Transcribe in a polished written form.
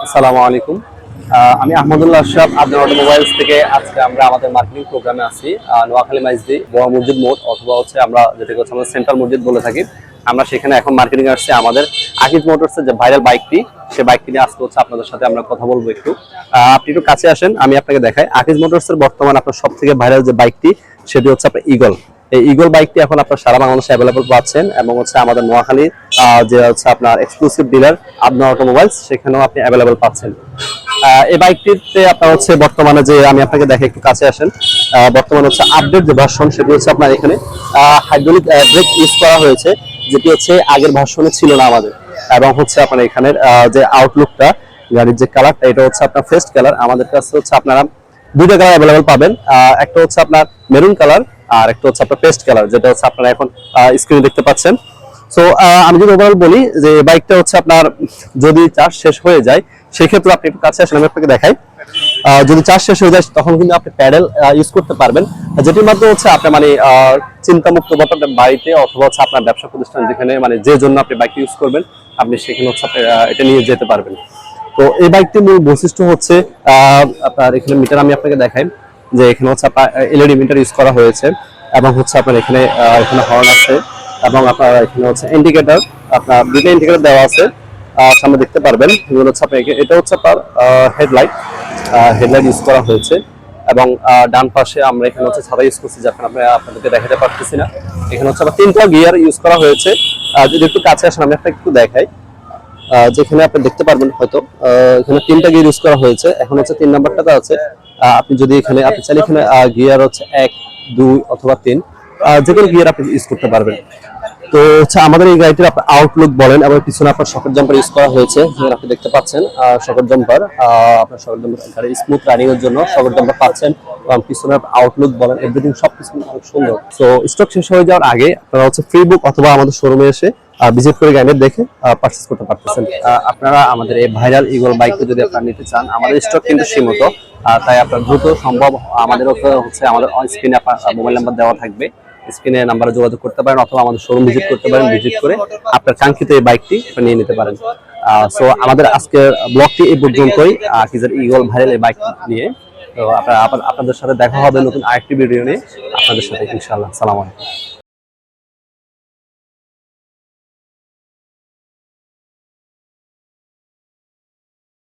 আসসালামু আলাইকুম। আমি আহমদুল্লাহ আশরাফ আদনান অটোমোবাইলস থেকে। আজকে আমরা আমাদের মার্কেটিং প্রোগ্রামে আছি নোয়াখালী মাইজদি বড় মসজিদ মোড়, অথবা হচ্ছে আমরা যেটাকে হচ্ছে আমরা সেন্ট্রাল মসজিদ বলে থাকি। আমরা সেখানে এখন মার্কেটিং আসছি আমাদের আকিজ মোটরসের যে ভাইরাল বাইকটি, সে বাইকটি নিয়ে আজকে হচ্ছে আপনাদের সাথে আমরা কথা বলবো একটু। আপনি একটু কাছে আসেন, আমি আপনাকে দেখাই। আকিজ মোটরসের বর্তমান আপনার সব থেকে ভাইরাল যে বাইকটি, সেটি হচ্ছে আপনার ইগল। এই ইগল বাইকটি এখন আপনার সারা বাংলাদেশে অ্যাভেলেবল পাচ্ছেন, এবং হচ্ছে আমাদের নোয়াখালী যে হচ্ছে আপনার এক্সক্লুসিভ ডিলার আদনান অটোমোবাইলস, সেখানেও আপনি অ্যাভেলেবল পাচ্ছেন। এই বাইকটিতে আপনার হচ্ছে বর্তমানে যে আমি আপনাকে দেখে একটু কাছে আসেন, বর্তমানে হচ্ছে আপডেট যে ভার্সন, সেটি হচ্ছে আপনার এখানে হাইড্রোলিক ব্রেক ইউজ করা হয়েছে, যেটি হচ্ছে আগের ভার্সনে ছিল না আমাদের। এবং হচ্ছে আপনার এখানের যে আউটলুকটা, গাড়ির যে কালারটা, এটা হচ্ছে আপনার ফেস্ট কালার। আমাদের কাছে হচ্ছে আপনারা দুইটা কালার অ্যাভেলেবল পাবেন। একটা হচ্ছে আপনার মেরুন কালার, আর একটা হচ্ছে আপনার পেস্ট কালার, যেটা হচ্ছে আপনারা এখন স্ক্রিনে দেখতে পাচ্ছেন। সো আমি যদি ওভারঅল বলি যে বাইকটা হচ্ছে আপনার যদি চার্জ শেষ হয়ে যায়, সেক্ষেত্রে আপনি একটু কাছে আসলে আমি আপনাকে দেখাই। যদি চার্জ শেষ হয়ে যায় তখন কিন্তু আপনি প্যাডেল ইউজ করতে পারবেন, যেটির মাধ্যমে হচ্ছে আপনি মানে চিন্তামুক্ত ভাবে আপনার বাড়িতে অথবা হচ্ছে আপনার ব্যবসা প্রতিষ্ঠান, যেখানে মানে যে জন্য আপনি বাইক ইউজ করবেন, আপনি সেখানে হচ্ছে এটা নিয়ে যেতে পারবেন। তো এই বাইকটির মূল বৈশিষ্ট্য হচ্ছে আপনার এখানে মিটার আমি আপনাকে দেখাই, যে এখানে হচ্ছে আপনার এলইডি মিটার ইউজ করা হয়েছে, এবং হচ্ছে আপনার এখানে এখানে হর্ন আছে, এবং আপনার এখানে হচ্ছে ইন্ডিকেটর, আপনার দুটো ইন্ডিকেটর দেওয়া আছে, সামনে দেখতে পারবেন। এগুলো হচ্ছে আপনার এটা হচ্ছে আপনার হেডলাইট ইউজ করা হয়েছে, এবং ডান পাশে আমরা এখানে হচ্ছে ছাতা ইউজ করছি, যখন আপনাদেরকে দেখাতে পারতেছি না। এখানে হচ্ছে আবার 3টা গিয়ার ইউজ করা হয়েছে। যদি একটু কাছে আসেন আমি আপনাকে একটু দেখাই, যেখানে আপনি দেখতে পারবেন হয়তো এখানে 3টা গিয়ার ইউজ করা হয়েছে। এখন হচ্ছে 3 নাম্বারটাতে আছে। আপনি যদি এখানে আপনি চাইলে এখানে গিয়ার হচ্ছে 1, 2 অথবা 3, যে কোনো গিয়ার আপনি ইউজ করতে পারবেন। তো হচ্ছে আমাদের এই গাড়িটির আপনার আউটলুক বলেন, এবং পিছনে আপনার শকেট জাম্পার ইউজ করা হয়েছে, যেটা আপনি দেখতে পাচ্ছেন। শকেট জাম্পার, আপনার শকেট জাম্পার গাড়ির স্মুথ রানিং এর জন্য শকেট জাম্পার পাচ্ছেন, এবং পিছনের আউটলুক বলেন, এভরিথিং সবকিছু অনেক সুন্দর। তো স্টক শেষ হয়ে যাওয়ার আগে আপনারা হচ্ছে ফ্রি বুক অথবা আমাদের শোরুমে এসে ভিজিট করে গাড়ি দেখে পারচেজ করতে পারতেছেন। আপনারা আমাদের এই ভাইরাল ইগল বাইকটা যদি আপনারা নিতে চান, আমাদের স্টক কিন্তু সীমিত, তাই আপনার দ্রুত সম্ভব আমাদের হচ্ছে আমাদের স্ক্রিনে আপনার মোবাইল নাম্বার দেওয়া থাকবে, স্ক্রিনে নাম্বারে যোগাযোগ করতে পারেন, অথবা আমাদের শোরুম ভিজিট করতে পারেন। ভিজিট করে আপনার কাঙ্ক্ষিত এই বাইকটি নিয়ে নিতে পারেন। সো আমাদের আজকের ব্লগটি এই পর্যন্তই, কিজের ইগল ভাইরাল এই বাইক নিয়ে। তো আপনাদের সাথে দেখা হবে নতুন আরেকটি ভিডিও নিয়ে আপনাদের সাথে, ইনশাআল্লাহ। আসসালামু আলাইকুম।